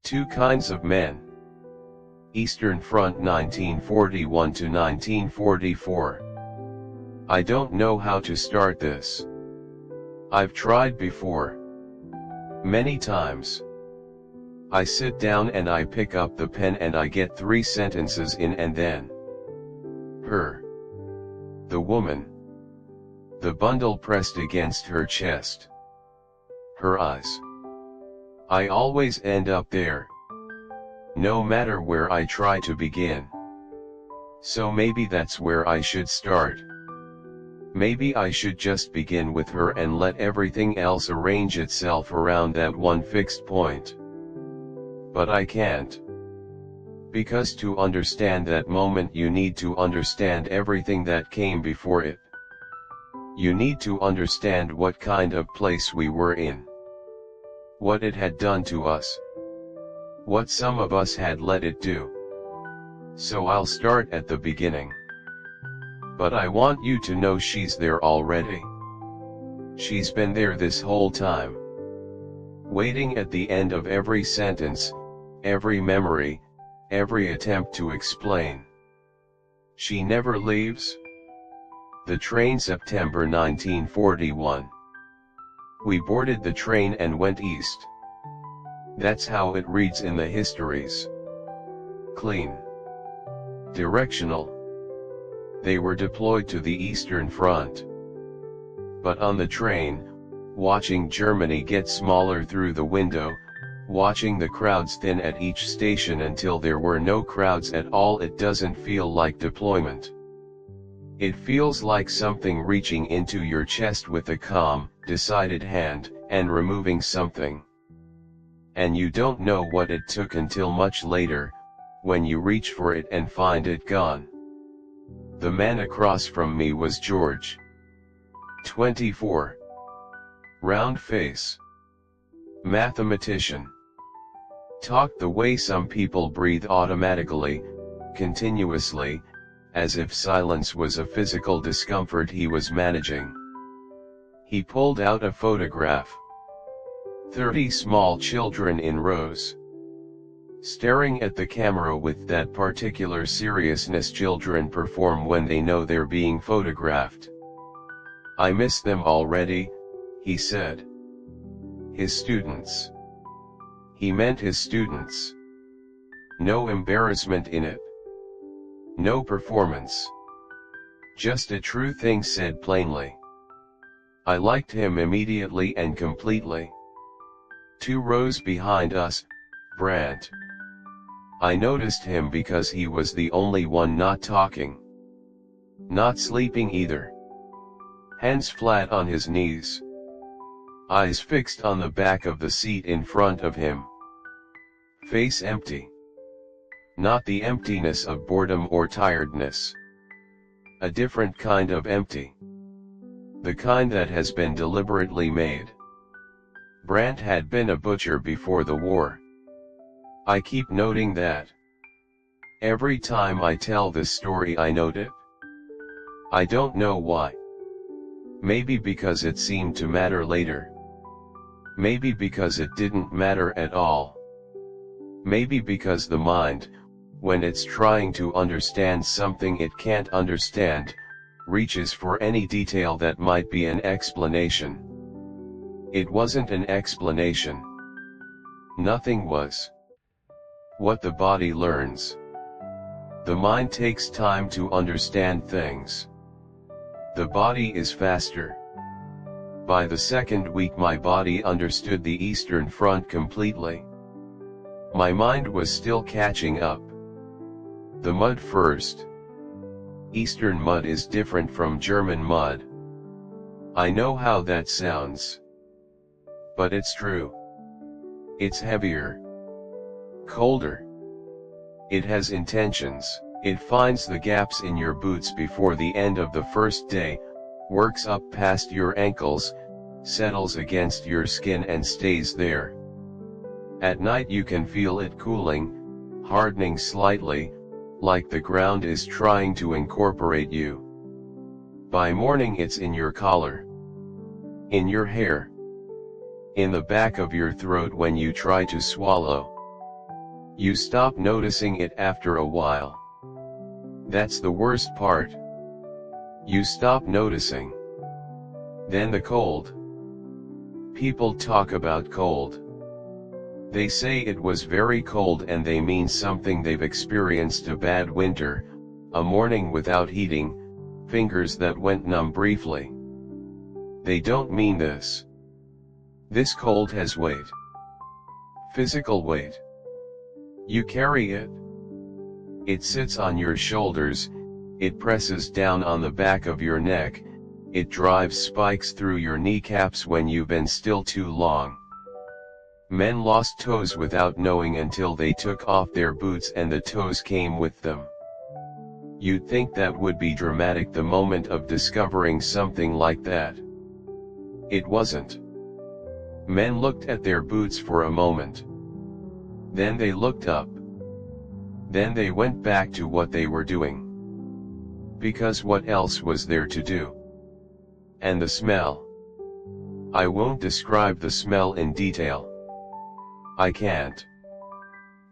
Two kinds of men. Eastern Front 1941 to 1944. I don't know how to start this. I've tried before. Many times. I sit down and I pick up the pen and I get 3 sentences in and then. Her. The woman. The bundle pressed against her chest. Her eyes. I always end up there. No matter where I try to begin. So maybe that's where I should start. Maybe I should just begin with her and let everything else arrange itself around that one fixed point. But I can't. Because to understand that moment you need to understand everything that came before it. You need to understand what kind of place we were in. What it had done to us. What some of us had let it do. So I'll start at the beginning. But I want you to know she's there already. She's been there this whole time. Waiting at the end of every sentence, every memory, every attempt to explain. She never leaves. The train, September 1941. We boarded the train and went east. That's how it reads in the histories. Clean. Directional. They were deployed to the Eastern Front. But on the train, watching Germany get smaller through the window, watching the crowds thin at each station until there were no crowds at all, it doesn't feel like deployment. It feels like something reaching into your chest with a calm, decided hand, and removing something. And you don't know what it took until much later, when you reach for it and find it gone. The man across from me was George. 24. Round face. Mathematician. Talked the way some people breathe automatically, continuously, as if silence was a physical discomfort he was managing. He pulled out a photograph. 30 small children in rows. Staring at the camera with that particular seriousness children perform when they know they're being photographed. I miss them already, he said. His students. He meant his students. No embarrassment in it. No performance. Just a true thing said plainly. I liked him immediately and completely. 2 rows behind us, Brandt. I noticed him because he was the only one not talking. Not sleeping either. Hands flat on his knees. Eyes fixed on the back of the seat in front of him. Face empty. Not the emptiness of boredom or tiredness. A different kind of empty. The kind that has been deliberately made. Brandt had been a butcher before the war. I keep noting that. Every time I tell this story I note it. I don't know why. Maybe because it seemed to matter later. Maybe because it didn't matter at all. Maybe because the mind, when it's trying to understand something it can't understand, reaches for any detail that might be an explanation. It wasn't an explanation. Nothing was. What the body learns. The mind takes time to understand things. The body is faster. By the second week my body understood the Eastern Front completely. My mind was still catching up. The mud first. Eastern mud is different from German mud. I know how that sounds. But it's true. It's heavier. Colder. It has intentions. It finds the gaps in your boots before the end of the first day, works up past your ankles, settles against your skin and stays there. At night you can feel it cooling, hardening slightly, like the ground is trying to incorporate you. By morning it's in your collar. In your hair. In the back of your throat when you try to swallow. You stop noticing it after a while. That's the worst part. You stop noticing. Then the cold. People talk about cold. They say it was very cold and they mean something they've experienced a bad winter, a morning without heating, fingers that went numb briefly. They don't mean this. This cold has weight. Physical weight. You carry it. It sits on your shoulders, it presses down on the back of your neck, it drives spikes through your kneecaps when you've been still too long. Men lost toes without knowing until they took off their boots and the toes came with them. You'd think that would be dramatic, the moment of discovering something like that. It wasn't. Men looked at their boots for a moment. Then they looked up. Then they went back to what they were doing. Because what else was there to do? And the smell. I won't describe the smell in detail. I can't.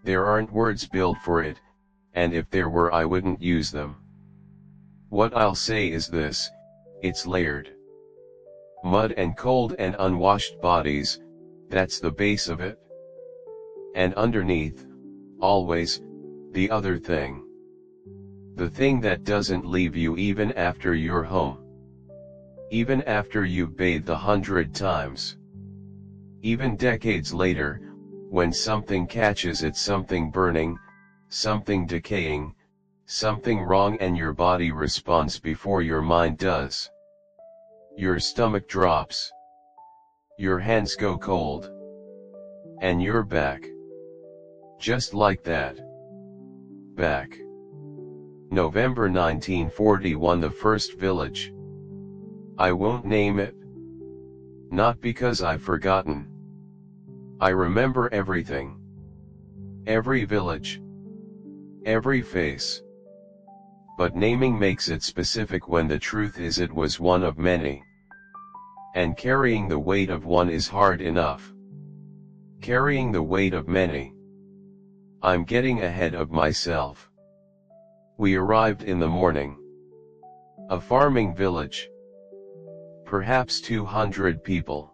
There aren't words built for it, and if there were I wouldn't use them. What I'll say is this, it's layered. Mud and cold and unwashed bodies, that's the base of it. And underneath, always, the other thing. The thing that doesn't leave you even after you're home. Even after you've bathed 100 times. Even decades later, when something catches it, something burning, something decaying, something wrong, and your body responds before your mind does. Your stomach drops. Your hands go cold. And you're back. Just like that. Back. November 1941, the first village. I won't name it. Not because I've forgotten. I remember everything. Every village. Every face. But naming makes it specific when the truth is it was one of many. And carrying the weight of one is hard enough. Carrying the weight of many. I'm getting ahead of myself. We arrived in the morning. A farming village. Perhaps 200 people.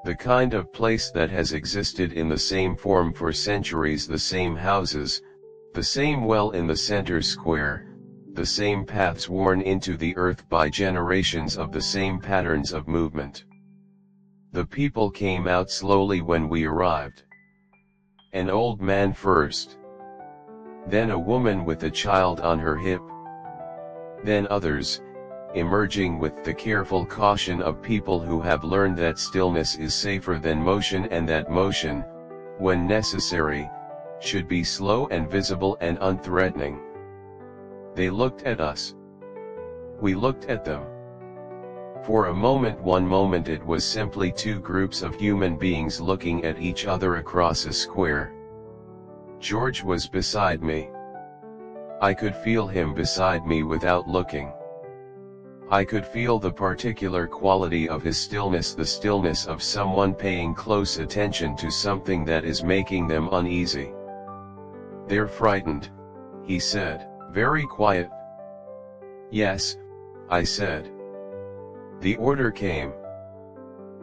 The kind of place that has existed in the same form for centuries, the same houses, the same well in the center square, the same paths worn into the earth by generations of the same patterns of movement. The people came out slowly when we arrived. An old man first. Then a woman with a child on her hip. Then others, emerging with the careful caution of people who have learned that stillness is safer than motion, and that motion, when necessary, should be slow and visible and unthreatening. They looked at us. We looked at them. For a moment, one moment, it was simply two groups of human beings looking at each other across a square. George was beside me. I could feel him beside me without looking. I could feel the particular quality of his stillness, the stillness of someone paying close attention to something that is making them uneasy. "They're frightened," he said, very quiet. "Yes," I said. The order came.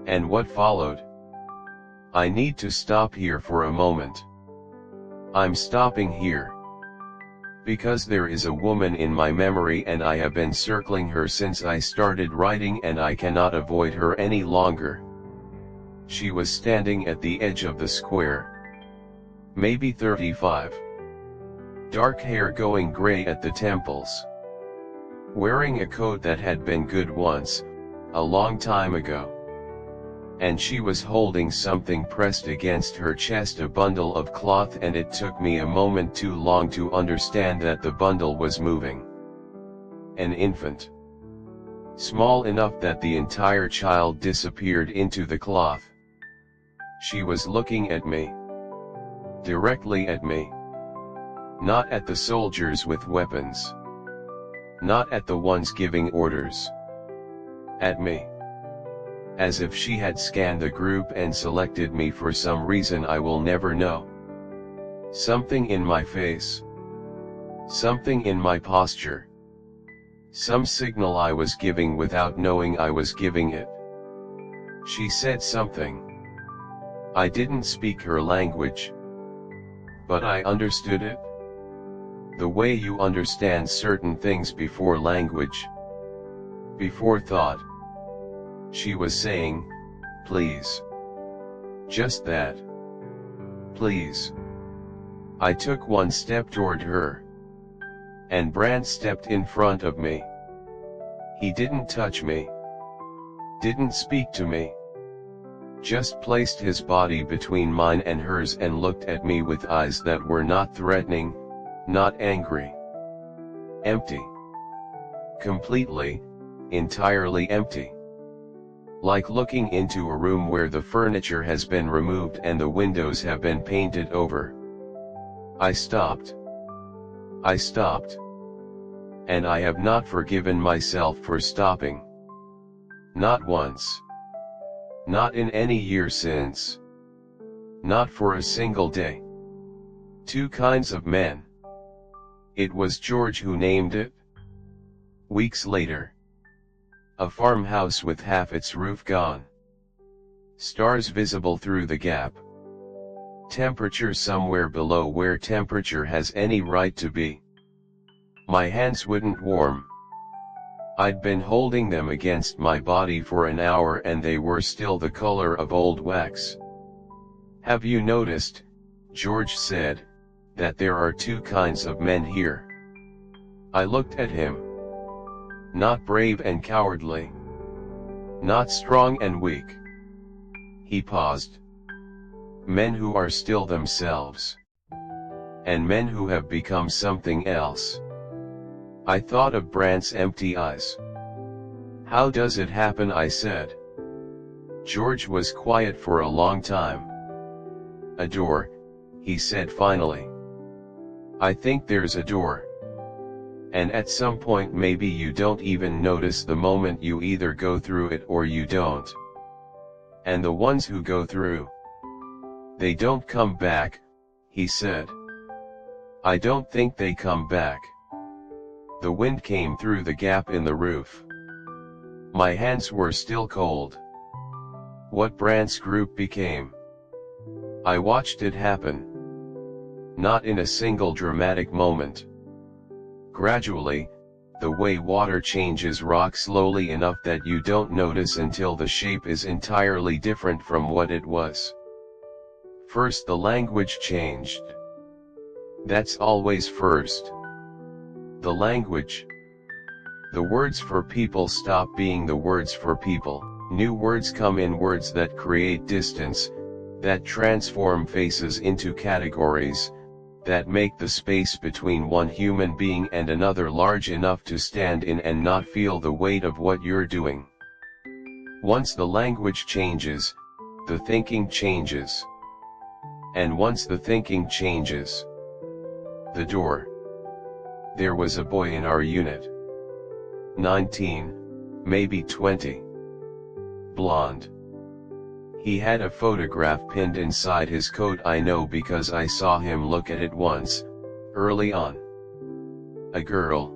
And what followed? "I need to stop here for a moment. I'm stopping here. Because there is a woman in my memory and I have been circling her since I started writing, and I cannot avoid her any longer." She was standing at the edge of the square. Maybe 35. Dark hair going gray at the temples. Wearing a coat that had been good once, a long time ago. And she was holding something pressed against her chest, a bundle of cloth, and it took me a moment too long to understand that the bundle was moving. An infant. Small enough that the entire child disappeared into the cloth. She was looking at me. Directly at me. Not at the soldiers with weapons. Not at the ones giving orders. At me. As if she had scanned the group and selected me for some reason I will never know. Something in my face. Something in my posture. Some signal I was giving without knowing I was giving it. She said something. I didn't speak her language, but I understood it. The way you understand certain things before language, before thought. She was saying, please. Just that. Please. I took one step toward her, and Brand stepped in front of me. He didn't touch me, didn't speak to me, just placed his body between mine and hers and looked at me with eyes that were not threatening, not angry. Empty. Completely, entirely empty. Like looking into a room where the furniture has been removed and the windows have been painted over. I stopped. I stopped. And I have not forgiven myself for stopping. Not once. Not in any year since. Not for a single day. Two kinds of men. It was George who named it. Weeks later. A farmhouse with half its roof gone. Stars visible through the gap. Temperature somewhere below where temperature has any right to be. My hands wouldn't warm. I'd been holding them against my body for an hour and they were still the color of old wax. Have you noticed, George said, that there are two kinds of men here? I looked at him. Not brave and cowardly. Not strong and weak. He paused. Men who are still themselves. And men who have become something else. I thought of Brandt's empty eyes. How does it happen? I said. George was quiet for a long time. A door, he said finally. I think there's a door. And at some point maybe you don't even notice the moment you either go through it or you don't. And the ones who go through, they don't come back, he said. I don't think they come back. The wind came through the gap in the roof. My hands were still cold. What Brandt's group became. I watched it happen. Not in a single dramatic moment. Gradually, the way water changes rock slowly enough that you don't notice until the shape is entirely different from what it was. First the language changed. That's always first. The language. The words for people stop being the words for people. New words come in, words that create distance, that transform faces into categories, that make the space between one human being and another large enough to stand in and not feel the weight of what you're doing. Once the language changes, the thinking changes. And once the thinking changes, the door. There was a boy in our unit. 19, maybe 20. Blonde. He had a photograph pinned inside his coat. I know because I saw him look at it once, early on. A girl.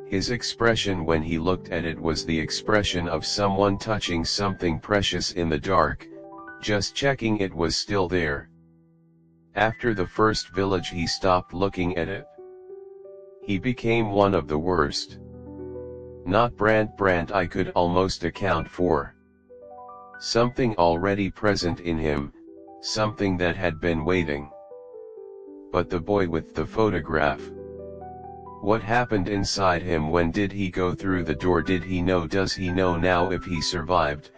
His expression when he looked at it was the expression of someone touching something precious in the dark, just checking it was still there. After the first village he stopped looking at it. He became one of the worst. Not Brandt I could almost account for. Something already present in him, something that had been waiting. But the boy with the photograph. What happened inside him? When did he go through the door? Did he know? Does he know now if he survived,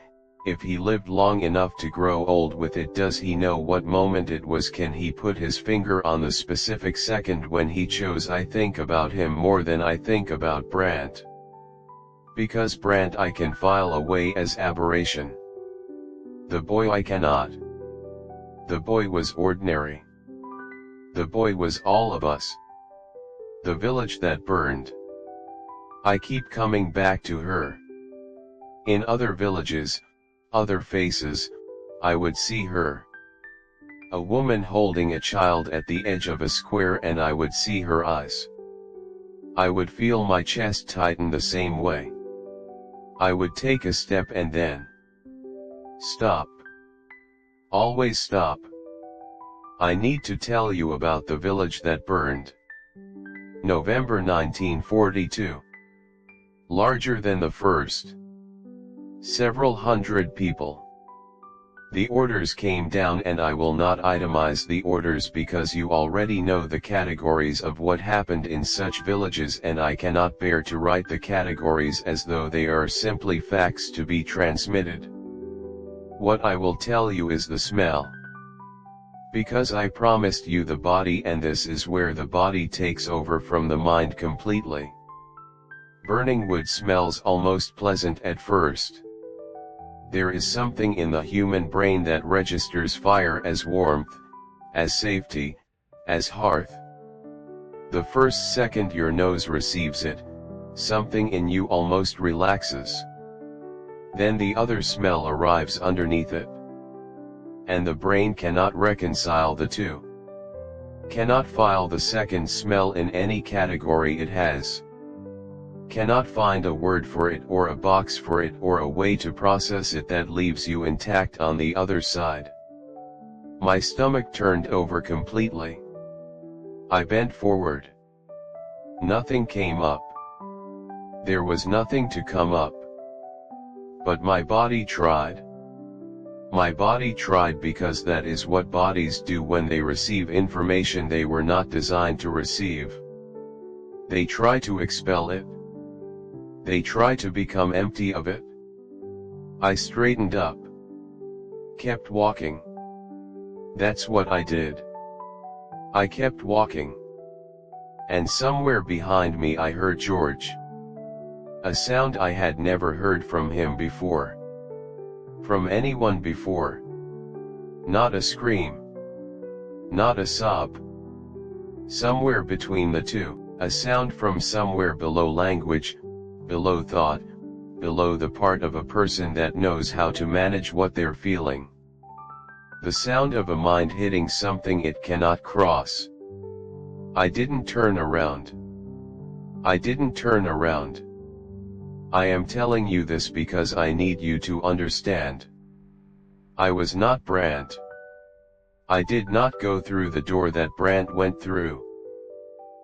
if he lived long enough to grow old with it? Does he know what moment it was? Can he put his finger on the specific second when he chose? I think about him more than I think about Brandt. Because Brandt I can file away as aberration. The boy I cannot. The boy was ordinary. The boy was all of us. The village that burned. I keep coming back to her. In other villages, other faces, I would see her. A woman holding a child at the edge of a square, and I would see her eyes. I would feel my chest tighten the same way. I would take a step and then stop. Always stop. I need to tell you about the village that burned. November 1942. Larger than the first. Several hundred people. The orders came down, and I will not itemize the orders because you already know the categories of what happened in such villages, and I cannot bear to write the categories as though they are simply facts to be transmitted. What I will tell you is the smell. Because I promised you the body, and this is where the body takes over from the mind completely. Burning wood smells almost pleasant at first. There is something in the human brain that registers fire as warmth, as safety, as hearth. The first second your nose receives it, something in you almost relaxes. Then the other smell arrives underneath it. And the brain cannot reconcile the two. Cannot file the second smell in any category it has. Cannot find a word for it, or a box for it, or a way to process it that leaves you intact on the other side. My stomach turned over completely. I bent forward. Nothing came up. There was nothing to come up. But my body tried. My body tried because that is what bodies do when they receive information they were not designed to receive. They try to expel it. They try to become empty of it. I straightened up. Kept walking. That's what I did. I kept walking. And somewhere behind me I heard George. A sound I had never heard from him before. From anyone before. Not a scream. Not a sob. Somewhere between the two, a sound from somewhere below language, below thought, below the part of a person that knows how to manage what they're feeling. The sound of a mind hitting something it cannot cross. I didn't turn around. I didn't turn around. I am telling you this because I need you to understand. I was not Brandt. I did not go through the door that Brandt went through.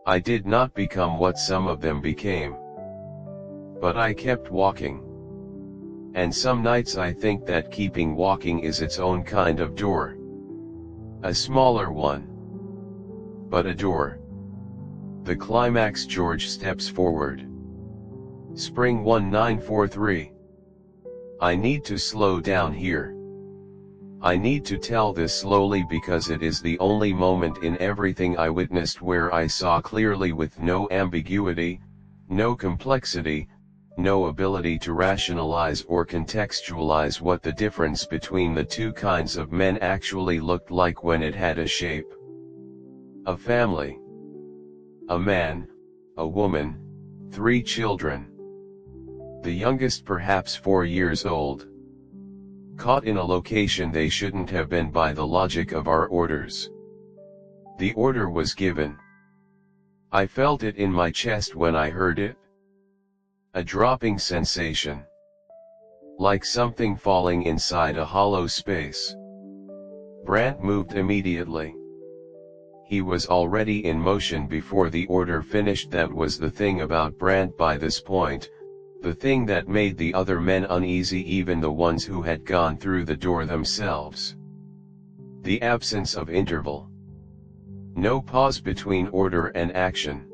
I did not become what some of them became. But I kept walking. And some nights I think that keeping walking is its own kind of door. A smaller one. But a door. The climax. George steps forward. Spring 1943. I need to slow down here. I need to tell this slowly because it is the only moment in everything I witnessed where I saw clearly with no ambiguity, no complexity, no ability to rationalize or contextualize what the difference between the two kinds of men actually looked like when it had a shape. A family. A man, a woman, 3 children. The youngest perhaps 4 years old. Caught in a location they shouldn't have been by the logic of our orders. The order was given. I felt it in my chest when I heard it. A dropping sensation. Like something falling inside a hollow space. Brandt moved immediately. He was already in motion before the order finished. That was the thing about Brandt by this point, the thing that made the other men uneasy, even the ones who had gone through the door themselves. The absence of interval. No pause between order and action.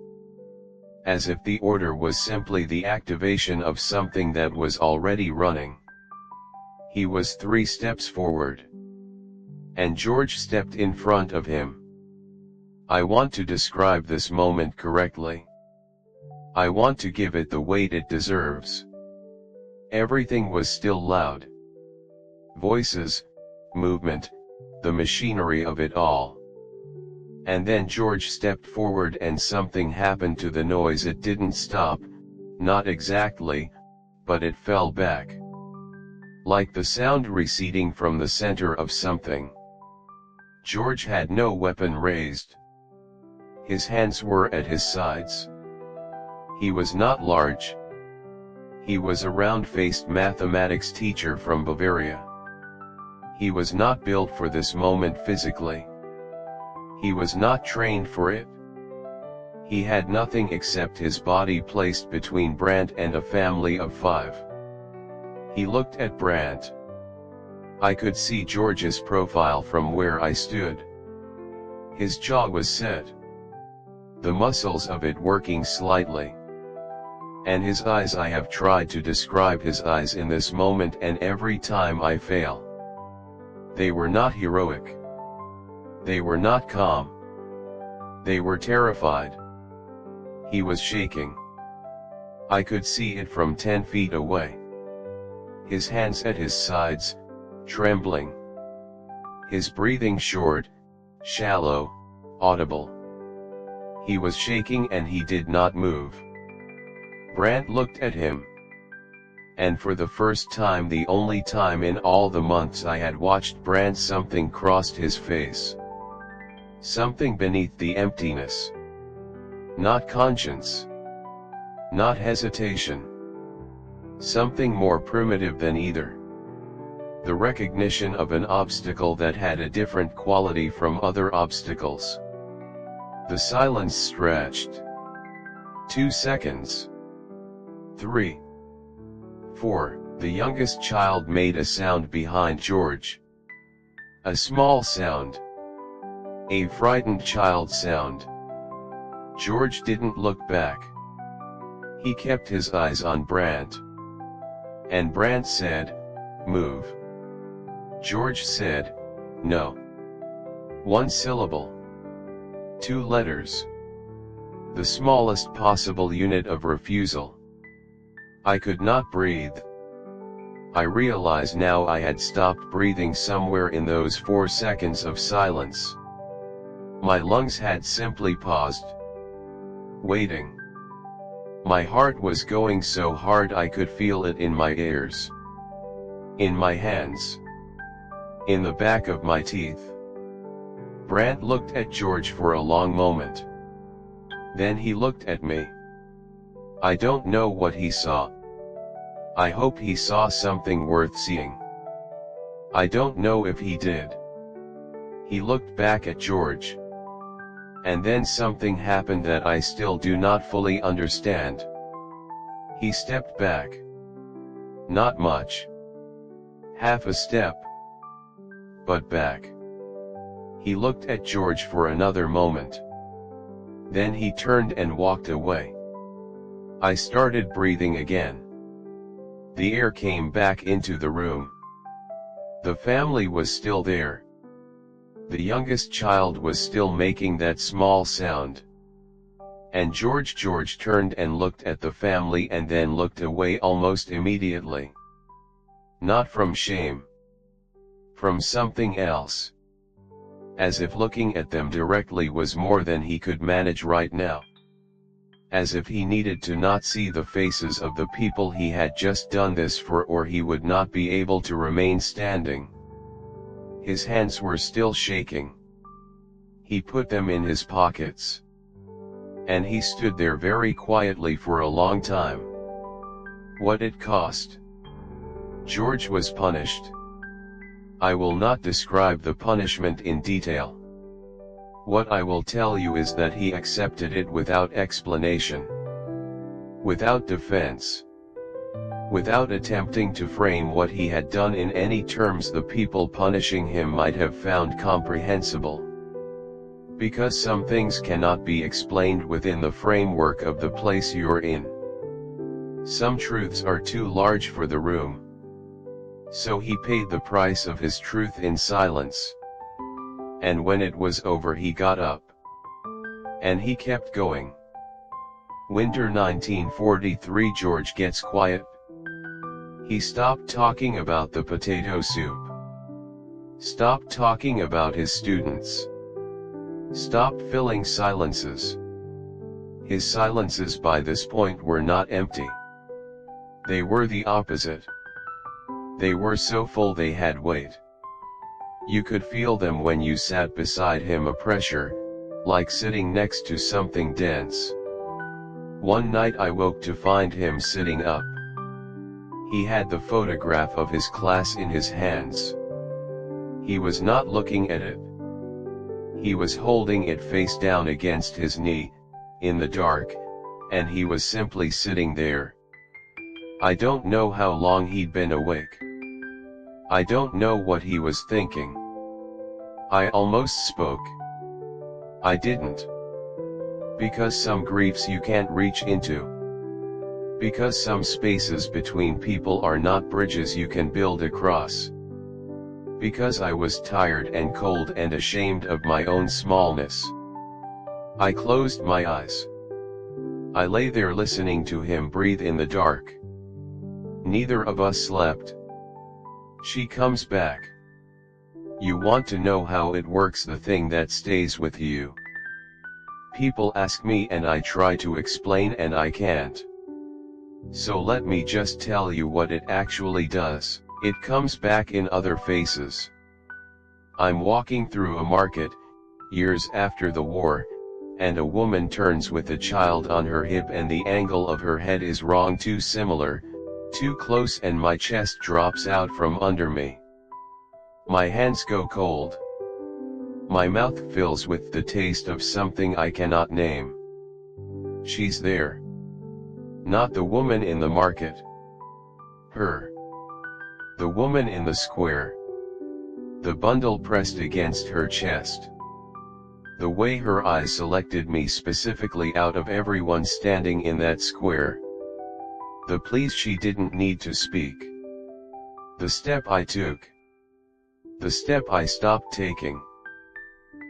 As if the order was simply the activation of something that was already running. He was 3 steps forward. And George stepped in front of him. I want to describe this moment correctly. I want to give it the weight it deserves. Everything was still loud. Voices, movement, the machinery of it all. And then George stepped forward and something happened to the noise. It didn't stop, not exactly, but it fell back. Like the sound receding from the center of something. George had no weapon raised. His hands were at his sides. He was not large. He was a round-faced mathematics teacher from Bavaria. He was not built for this moment physically. He was not trained for it. He had nothing except his body placed between Brandt and a family of 5. He looked at Brandt. I could see George's profile from where I stood. His jaw was set, the muscles of it working slightly. And his eyes, I have tried to describe his eyes in this moment and every time I fail. They were not heroic. They were not calm. They were terrified. He was shaking. I could see it from 10 feet away. His hands at his sides, trembling. His breathing short, shallow, audible. He was shaking and he did not move. Brandt looked at him. And for the first time, the only time in all the months I had watched Brandt, something crossed his face. Something beneath the emptiness. Not conscience. Not hesitation. Something more primitive than either. The recognition of an obstacle that had a different quality from other obstacles. The silence stretched. 2 seconds. 3. 4. The youngest child made a sound behind George. A small sound. A frightened child sound. George didn't look back. He kept his eyes on Brandt. And Brandt said, "Move." George said, "No." 1 syllable. 2 letters. The smallest possible unit of refusal. I could not breathe. I realize now I had stopped breathing somewhere in those 4 seconds of silence. My lungs had simply paused. Waiting. My heart was going so hard I could feel it in my ears. In my hands. In the back of my teeth. Brandt looked at George for a long moment. Then he looked at me. I don't know what he saw. I hope he saw something worth seeing. I don't know if he did. He looked back at George. And then something happened that I still do not fully understand. He stepped back. Not much. Half a step. But back. He looked at George for another moment. Then he turned and walked away. I started breathing again. The air came back into the room. The family was still there. The youngest child was still making that small sound. And George turned and looked at the family and then looked away almost immediately. Not from shame. From something else. As if looking at them directly was more than he could manage right now. As if he needed to not see the faces of the people he had just done this for, or he would not be able to remain standing. His hands were still shaking. He put them in his pockets. And he stood there very quietly for a long time. What it cost. George was punished. I will not describe the punishment in detail. What I will tell you is that he accepted it without explanation. Without defense. Without attempting to frame what he had done in any terms the people punishing him might have found comprehensible. Because some things cannot be explained within the framework of the place you're in. Some truths are too large for the room. So he paid the price of his truth in silence. And when it was over he got up. And he kept going. Winter 1943. George gets quiet. He stopped talking about the potato soup. Stopped talking about his students. Stopped filling silences. His silences by this point were not empty. They were the opposite. They were so full they had weight. You could feel them when you sat beside him, a pressure, like sitting next to something dense. One night I woke to find him sitting up. He had the photograph of his class in his hands. He was not looking at it. He was holding it face down against his knee, in the dark, and he was simply sitting there. I don't know how long he'd been awake. I don't know what he was thinking. I almost spoke. I didn't. Because some griefs you can't reach into. Because some spaces between people are not bridges you can build across. Because I was tired and cold and ashamed of my own smallness. I closed my eyes. I lay there listening to him breathe in the dark. Neither of us slept. She comes back. You want to know how it works, the thing that stays with you. People ask me and I try to explain and I can't. So let me just tell you what it actually does. It comes back in other faces. I'm walking through a market, years after the war, and a woman turns with a child on her hip and the angle of her head is wrong, too similar, too close, and my chest drops out from under me. My hands go cold. My mouth fills with the taste of something I cannot name. She's there. Not the woman in the market. Her. The woman in the square. The bundle pressed against her chest. The way her eyes selected me specifically out of everyone standing in that square. The please she didn't need to speak. The step I took. The step I stopped taking.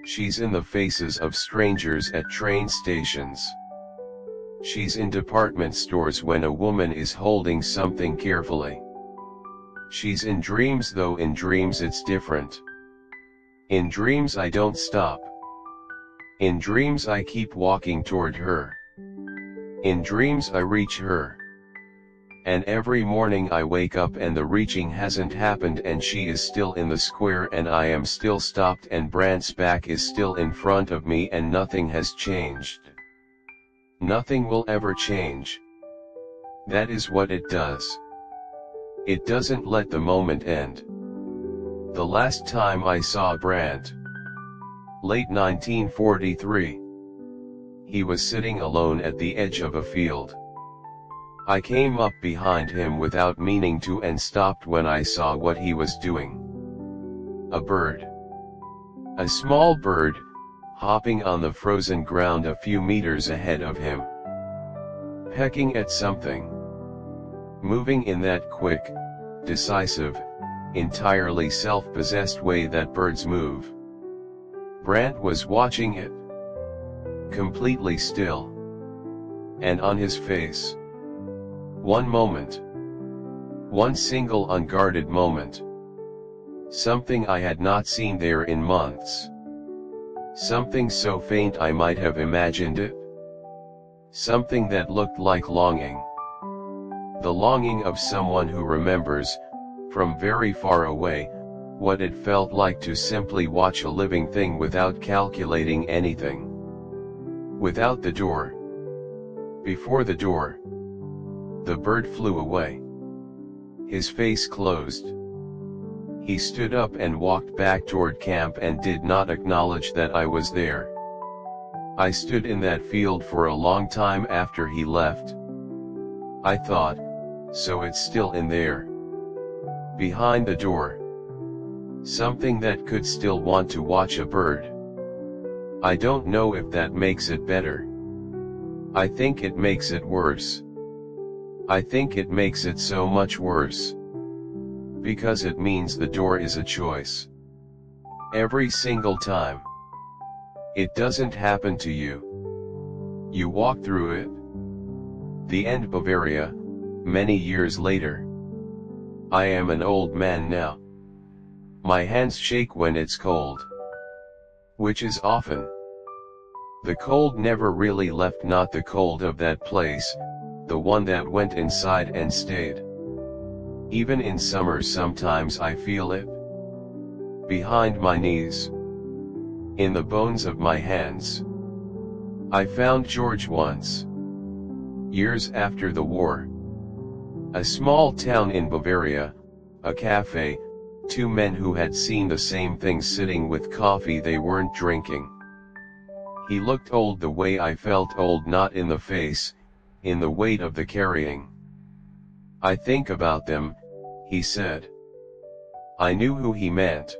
She's in the faces of strangers at train stations. She's in department stores when a woman is holding something carefully. She's in dreams, though in dreams it's different. In dreams I don't stop. In dreams I keep walking toward her. In dreams I reach her. And every morning I wake up and the reaching hasn't happened and she is still in the square and I am still stopped and Brant's back is still in front of me and nothing has changed. Nothing will ever change. That is what it does. It doesn't let the moment end. The last time I saw Brant, late 1943. He was sitting alone at the edge of a field. I came up behind him without meaning to and stopped when I saw what he was doing. A bird. A small bird, hopping on the frozen ground a few meters ahead of him. Pecking at something. Moving in that quick, decisive, entirely self-possessed way that birds move. Brant was watching it. Completely still. And on his face. One moment. One single unguarded moment. Something I had not seen there in months. Something so faint I might have imagined it. Something that looked like longing. The longing of someone who remembers, from very far away, what it felt like to simply watch a living thing without calculating anything. Without the door. Before the door. The bird flew away. His face closed. He stood up and walked back toward camp and did not acknowledge that I was there. I stood in that field for a long time after he left. I thought, so it's still in there. Behind the door. Something that could still want to watch a bird. I don't know if that makes it better. I think it makes it worse. I think it makes it so much worse. Because it means the door is a choice. Every single time. It doesn't happen to you. You walk through it. The end, Bavaria, many years later. I am an old man now. My hands shake when it's cold. Which is often. The cold never really left, not the cold of that place, the one that went inside and stayed. Even in summer sometimes I feel it. behind my knees, in the bones of my hands. I found George once, years after the war. A small town in Bavaria, a cafe, two men who had seen the same thing sitting with coffee they weren't drinking. He looked old the way I felt old, not in the face, in the weight of the carrying. I think about them, he said. I knew who he meant.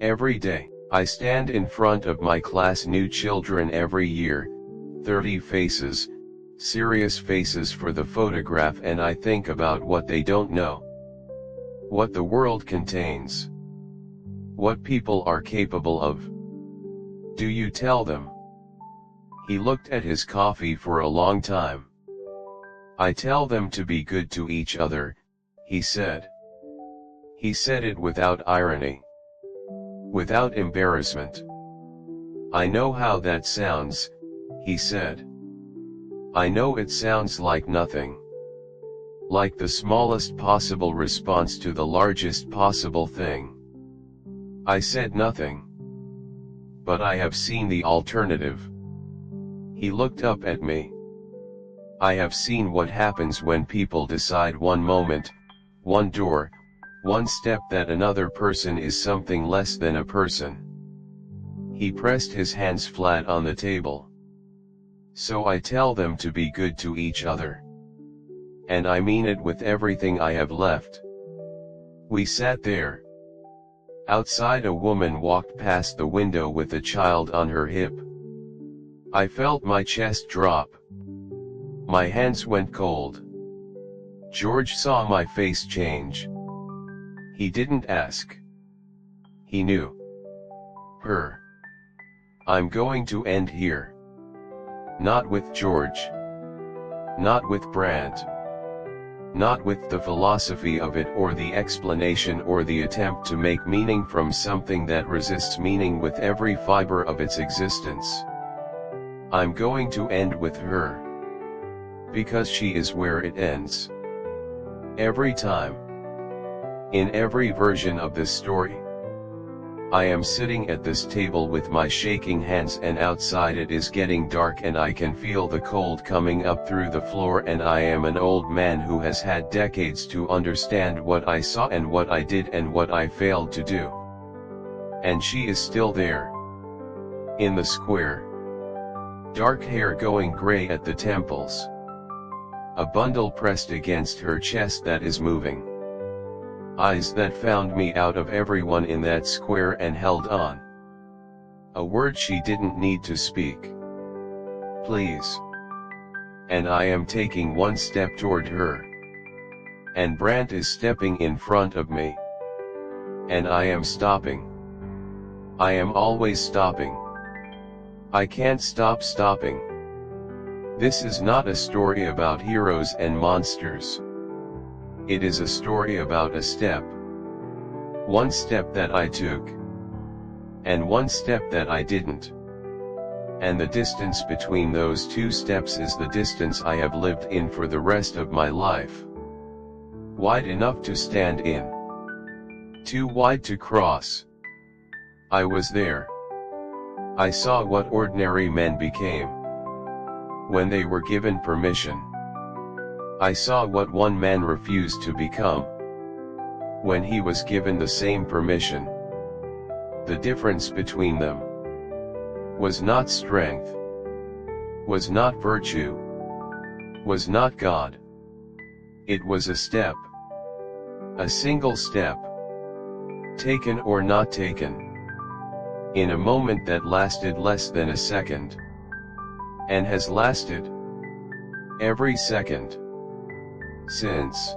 Every day, I stand in front of my class, new children every year, 30 faces, serious faces for the photograph, and I think about what they don't know. What the world contains. What people are capable of. Do you tell them? He looked at his coffee for a long time. I tell them to be good to each other, he said. He said it without irony. Without embarrassment. I know how that sounds, he said. I know it sounds like nothing. Like the smallest possible response to the largest possible thing. I said nothing. But I have seen the alternative. He looked up at me. I have seen what happens when people decide one moment, one door, one step that another person is something less than a person. He pressed his hands flat on the table. So I tell them to be good to each other. And I mean it with everything I have left. We sat there. Outside, a woman walked past the window with a child on her hip. I felt my chest drop. My hands went cold. George saw my face change. He didn't ask. He knew. Her. I'm going to end here. Not with George. Not with Brandt. Not with the philosophy of it or the explanation or the attempt to make meaning from something that resists meaning with every fiber of its existence. I'm going to end with her. Because she is where it ends. Every time. In every version of this story. I am sitting at this table with my shaking hands, and outside it is getting dark and I can feel the cold coming up through the floor, and I am an old man who has had decades to understand what I saw and what I did and what I failed to do. And she is still there. In the square. Dark hair going gray at the temples. A bundle pressed against her chest that is moving. Eyes that found me out of everyone in that square and held on. A word she didn't need to speak. Please. And I am taking one step toward her. And Brandt is stepping in front of me. And I am stopping. I am always stopping. I can't stop stopping. This is not a story about heroes and monsters. It is a story about a step. One step that I took. And one step that I didn't. And the distance between those two steps is the distance I have lived in for the rest of my life. Wide enough to stand in. Too wide to cross. I was there. I saw what ordinary men became. When they were given permission. I saw what one man refused to become. When he was given the same permission. The difference between them was not strength, was not virtue, was not God. It was a step. A single step. Taken or not taken. In a moment that lasted less than a second. And has lasted every second since.